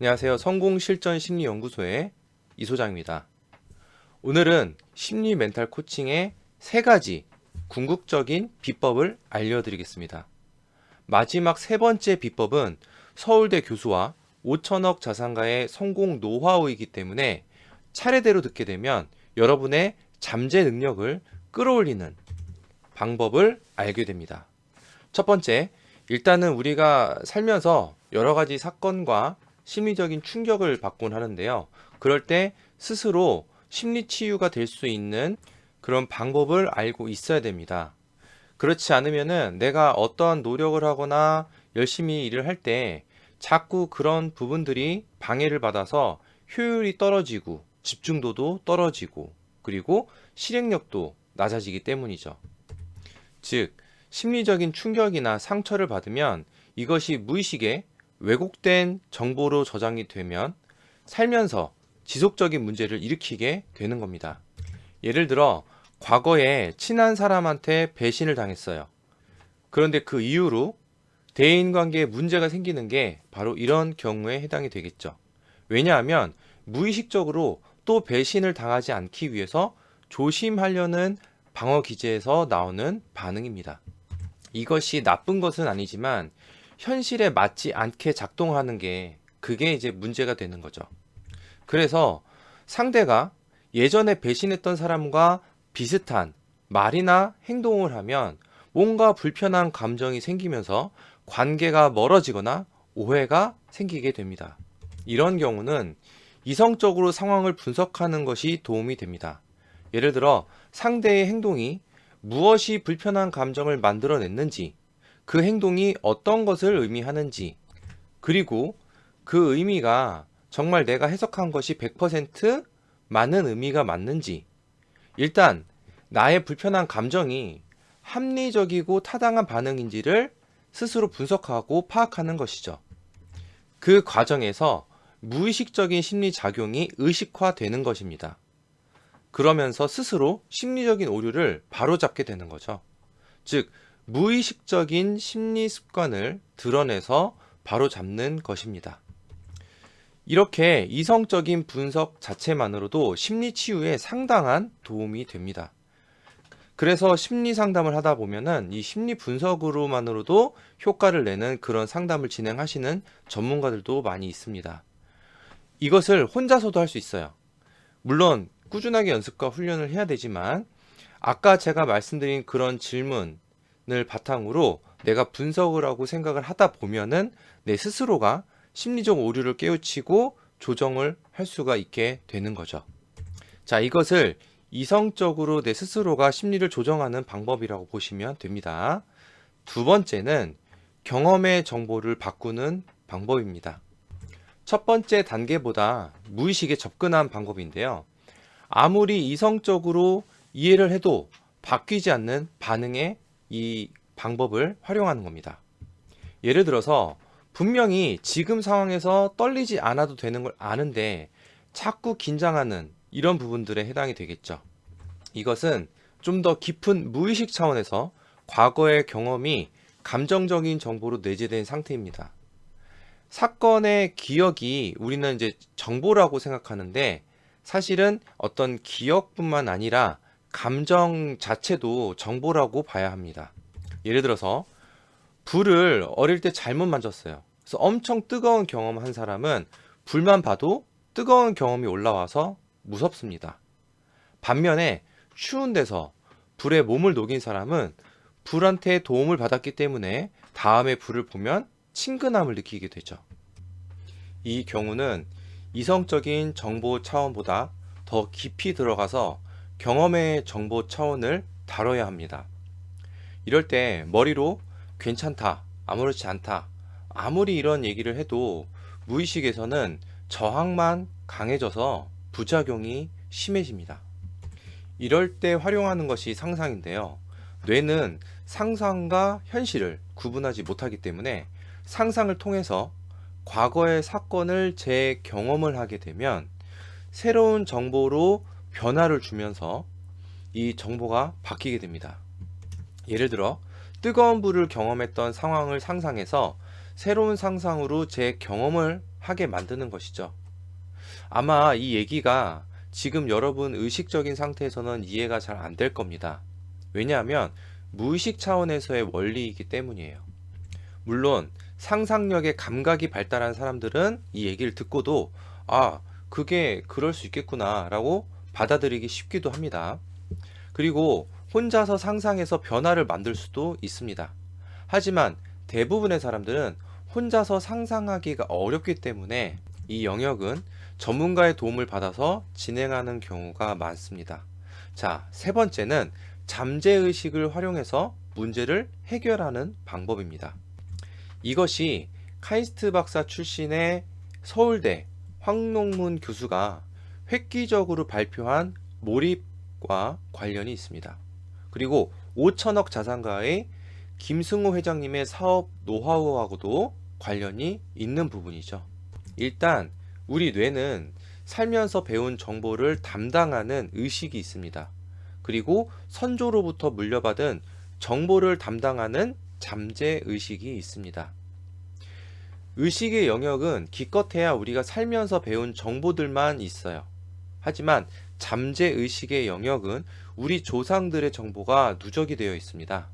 안녕하세요. 성공실전심리연구소의 이소장입니다. 오늘은 심리 멘탈 코칭의 세 가지 궁극적인 비법을 알려드리겠습니다. 마지막 세 번째 비법은 서울대 교수와 5천억 자산가의 성공 노하우이기 때문에 차례대로 듣게 되면 여러분의 잠재 능력을 끌어올리는 방법을 알게 됩니다. 첫 번째, 일단은 우리가 살면서 여러 가지 사건과 심리적인 충격을 받곤 하는데요. 그럴 때 스스로 심리 치유가 될 수 있는 그런 방법을 알고 있어야 됩니다. 그렇지 않으면은 내가 어떠한 노력을 하거나 열심히 일을 할 때 자꾸 그런 부분들이 방해를 받아서 효율이 떨어지고 집중도도 떨어지고 그리고 실행력도 낮아지기 때문이죠. 즉, 심리적인 충격이나 상처를 받으면 이것이 무의식에 왜곡된 정보로 저장이 되면 살면서 지속적인 문제를 일으키게 되는 겁니다. 예를 들어, 과거에 친한 사람한테 배신을 당했어요. 그런데 그 이후로 대인관계에 문제가 생기는 게 바로 이런 경우에 해당이 되겠죠. 왜냐하면 무의식적으로 또 배신을 당하지 않기 위해서 조심하려는 방어 기제에서 나오는 반응입니다. 이것이 나쁜 것은 아니지만 현실에 맞지 않게 작동하는 게 그게 이제 문제가 되는 거죠. 그래서 상대가 예전에 배신했던 사람과 비슷한 말이나 행동을 하면 뭔가 불편한 감정이 생기면서 관계가 멀어지거나 오해가 생기게 됩니다. 이런 경우는 이성적으로 상황을 분석하는 것이 도움이 됩니다. 예를 들어 상대의 행동이 무엇이 불편한 감정을 만들어냈는지, 그 행동이 어떤 것을 의미하는지, 그리고 그 의미가 정말 내가 해석한 것이 100% 맞는 의미가 맞는지, 일단 나의 불편한 감정이 합리적이고 타당한 반응인지를 스스로 분석하고 파악하는 것이죠. 그 과정에서 무의식적인 심리 작용이 의식화되는 것입니다. 그러면서 스스로 심리적인 오류를 바로잡게 되는 거죠. 즉, 무의식적인 심리 습관을 드러내서 바로잡는 것입니다. 이렇게 이성적인 분석 자체만으로도 심리 치유에 상당한 도움이 됩니다. 그래서 심리 상담을 하다 보면은 이 심리 분석으로만으로도 효과를 내는 그런 상담을 진행하시는 전문가들도 많이 있습니다. 이것을 혼자서도 할 수 있어요. 물론 꾸준하게 연습과 훈련을 해야 되지만 아까 제가 말씀드린 그런 질문을 바탕으로 내가 분석을 하고 생각을 하다 보면은 내 스스로가 심리적 오류를 깨우치고 조정을 할 수가 있게 되는 거죠. 자, 이것을 이성적으로 내 스스로가 심리를 조정하는 방법이라고 보시면 됩니다. 두 번째는 경험의 정보를 바꾸는 방법입니다. 첫 번째 단계보다 무의식에 접근한 방법인데요. 아무리 이성적으로 이해를 해도 바뀌지 않는 반응의 이 방법을 활용하는 겁니다. 예를 들어서 분명히 지금 상황에서 떨리지 않아도 되는 걸 아는데 자꾸 긴장하는 이런 부분들에 해당이 되겠죠. 이것은 좀 더 깊은 무의식 차원에서 과거의 경험이 감정적인 정보로 내재된 상태입니다. 사건의 기억이 우리는 이제 정보라고 생각하는데 사실은 어떤 기억뿐만 아니라 감정 자체도 정보라고 봐야 합니다. 예를 들어서 불을 어릴 때 잘못 만졌어요. 그래서 엄청 뜨거운 경험을 한 사람은 불만 봐도 뜨거운 경험이 올라와서 무섭습니다. 반면에 추운 데서 불에 몸을 녹인 사람은 불한테 도움을 받았기 때문에 다음에 불을 보면 친근함을 느끼게 되죠. 이 경우는 이성적인 정보 차원보다 더 깊이 들어가서 경험의 정보 차원을 다뤄야 합니다. 이럴 때 머리로 괜찮다, 아무렇지 않다, 아무리 이런 얘기를 해도 무의식에서는 저항만 강해져서 부작용이 심해집니다. 이럴 때 활용하는 것이 상상인데요. 뇌는 상상과 현실을 구분하지 못하기 때문에 상상을 통해서 과거의 사건을 재경험을 하게 되면 새로운 정보로 변화를 주면서 이 정보가 바뀌게 됩니다. 예를 들어 뜨거운 불을 경험했던 상황을 상상해서 새로운 상상으로 재경험을 하게 만드는 것이죠. 아마 이 얘기가 지금 여러분 의식적인 상태에서는 이해가 잘 안 될 겁니다. 왜냐하면 무의식 차원에서의 원리이기 때문이에요. 물론 상상력의 감각이 발달한 사람들은 이 얘기를 듣고도 아, 그게 그럴 수 있겠구나 라고 받아들이기 쉽기도 합니다. 그리고 혼자서 상상해서 변화를 만들 수도 있습니다. 하지만 대부분의 사람들은 혼자서 상상하기가 어렵기 때문에 이 영역은 전문가의 도움을 받아서 진행하는 경우가 많습니다. 자, 세 번째는 잠재의식을 활용해서 문제를 해결하는 방법입니다. 이것이 카이스트 박사 출신의 서울대 황농문 교수가 획기적으로 발표한 몰입과 관련이 있습니다. 그리고 5천억 자산가의 김승호 회장님의 사업 노하우하고도 관련이 있는 부분이죠. 일단 우리 뇌는 살면서 배운 정보를 담당하는 의식이 있습니다. 그리고 선조로부터 물려받은 정보를 담당하는 잠재의식이 있습니다. 의식의 영역은 기껏해야 우리가 살면서 배운 정보들만 있어요. 하지만 잠재의식의 영역은 우리 조상들의 정보가 누적이 되어 있습니다.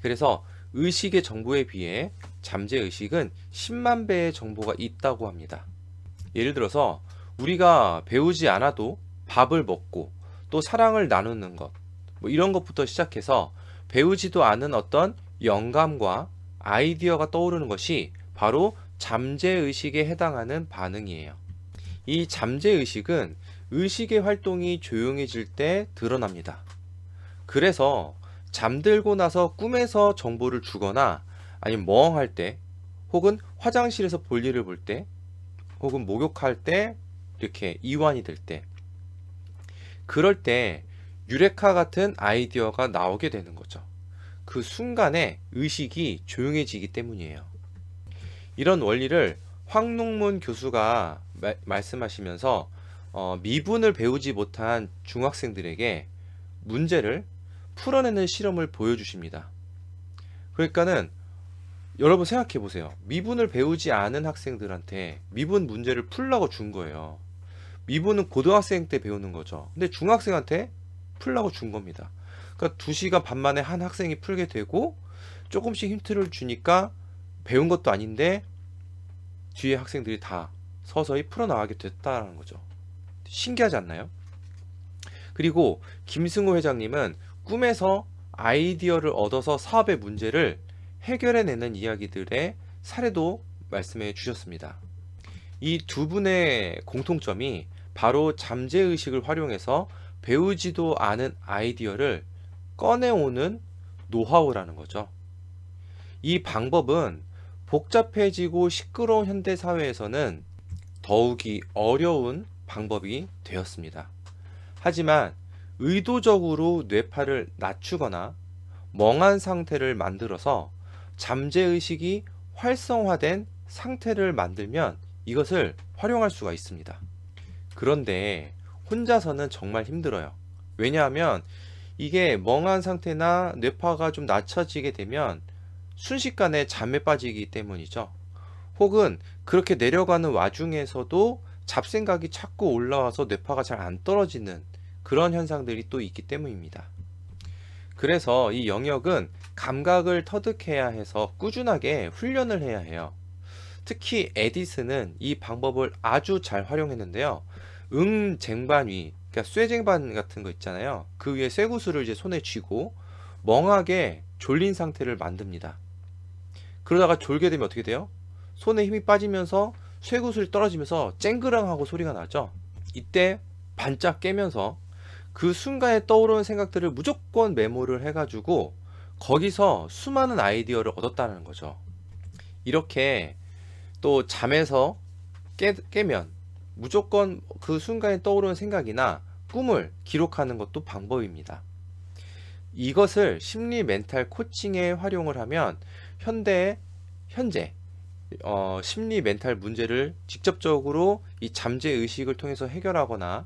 그래서 의식의 정보에 비해 잠재의식은 10만 배의 정보가 있다고 합니다. 예를 들어서 우리가 배우지 않아도 밥을 먹고 또 사랑을 나누는 것, 이런 것부터 시작해서 배우지도 않은 어떤 영감과 아이디어가 떠오르는 것이 바로 잠재의식에 해당하는 반응이에요. 이 잠재의식은 의식의 활동이 조용해질 때 드러납니다. 그래서 잠들고 나서 꿈에서 정보를 주거나 아니면 멍할 때 혹은 화장실에서 볼일을 볼 때 혹은 목욕할 때 이렇게 이완이 될 때 그럴 때 유레카 같은 아이디어가 나오게 되는 거죠. 그 순간에 의식이 조용해지기 때문이에요. 이런 원리를 황농문 교수가 말씀하시면서 미분을 배우지 못한 중학생들에게 문제를 풀어내는 실험을 보여주십니다. 그러니까는 여러분 생각해 보세요. 미분을 배우지 않은 학생들한테 미분 문제를 풀라고 준 거예요. 미분은 고등학생 때 배우는 거죠. 근데 중학생한테 풀라고 준 겁니다. 그러니까 2시간 반 만에 한 학생이 풀게 되고 조금씩 힌트를 주니까 배운 것도 아닌데 뒤에 학생들이 다 서서히 풀어나가게 됐다는 거죠. 신기하지 않나요? 그리고 김승호 회장님은 꿈에서 아이디어를 얻어서 사업의 문제를 해결해내는 이야기들의 사례도 말씀해 주셨습니다. 이 두 분의 공통점이 바로 잠재의식을 활용해서 배우지도 않은 아이디어를 꺼내오는 노하우라는 거죠. 이 방법은 복잡해지고 시끄러운 현대사회에서는 더욱이 어려운 방법이 되었습니다. 하지만 의도적으로 뇌파를 낮추거나 멍한 상태를 만들어서 잠재의식이 활성화된 상태를 만들면 이것을 활용할 수가 있습니다. 그런데 혼자서는 정말 힘들어요. 왜냐하면 이게 멍한 상태나 뇌파가 좀 낮춰지게 되면 순식간에 잠에 빠지기 때문이죠. 혹은 그렇게 내려가는 와중에서도 잡생각이 자꾸 올라와서 뇌파가 잘 안 떨어지는 그런 현상들이 또 있기 때문입니다. 그래서 이 영역은 감각을 터득해야 해서 꾸준하게 훈련을 해야 해요. 특히 에디슨은 이 방법을 아주 잘 활용했는데요. 쟁반 위, 그러니까 쇠쟁반 같은 거 있잖아요. 그 위에 쇠구슬을 이제 손에 쥐고 멍하게 졸린 상태를 만듭니다. 그러다가 졸게 되면 어떻게 돼요? 손에 힘이 빠지면서 쇠구슬이 떨어지면서 쨍그랑하고 소리가 나죠. 이때 반짝 깨면서 그 순간에 떠오르는 생각들을 무조건 메모를 해가지고 거기서 수많은 아이디어를 얻었다는 거죠. 이렇게 또 잠에서 깨면 무조건 그 순간에 떠오르는 생각이나 꿈을 기록하는 것도 방법입니다. 이것을 심리 멘탈 코칭에 활용을 하면 현재 심리 멘탈 문제를 직접적으로 이 잠재 의식을 통해서 해결하거나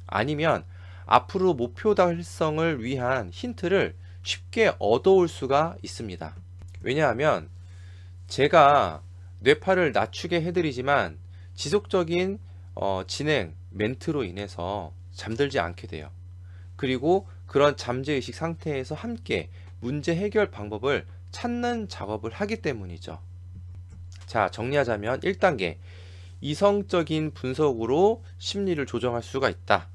아니면 앞으로 목표 달성을 위한 힌트를 쉽게 얻어올 수가 있습니다. 왜냐하면 제가 뇌파를 낮추게 해드리지만 지속적인 진행 멘트로 인해서 잠들지 않게 돼요. 그리고 그런 잠재의식 상태에서 함께 문제 해결 방법을 찾는 작업을 하기 때문이죠. 자, 정리하자면 1단계, 이성적인 분석으로 심리를 조정할 수가 있다.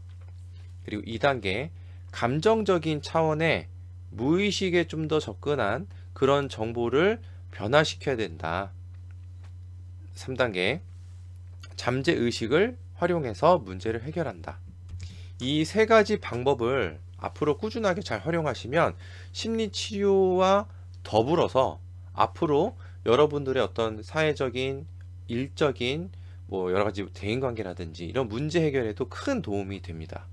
그리고 2단계, 감정적인 차원의 무의식에 좀 더 접근한 그런 정보를 변화시켜야 된다. 3단계, 잠재의식을 활용해서 문제를 해결한다. 이 세 가지 방법을 앞으로 꾸준하게 잘 활용하시면 심리치료와 더불어서 앞으로 여러분들의 어떤 사회적인, 일적인, 뭐 여러 가지 대인관계라든지 이런 문제 해결에도 큰 도움이 됩니다.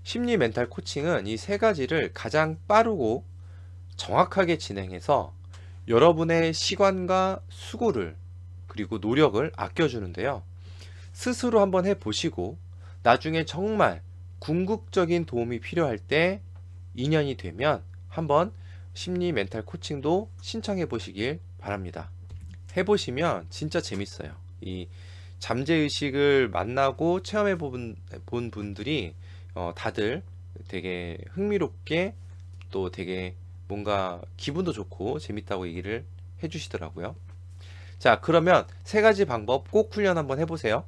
심리 멘탈 코칭은 이 세 가지를 가장 빠르고 정확하게 진행해서 여러분의 시간과 수고를 그리고 노력을 아껴주는데요. 스스로 한번 해보시고 나중에 정말 궁극적인 도움이 필요할 때 인연이 되면 한번 심리 멘탈 코칭도 신청해 보시길 바랍니다. 해보시면 진짜 재밌어요. 이 잠재의식을 만나고 체험해 본 분들이 다들 되게 흥미롭게 또 되게 뭔가 기분도 좋고 재밌다고 얘기를 해주시더라고요. 자, 그러면 세 가지 방법 꼭 훈련 한번 해보세요.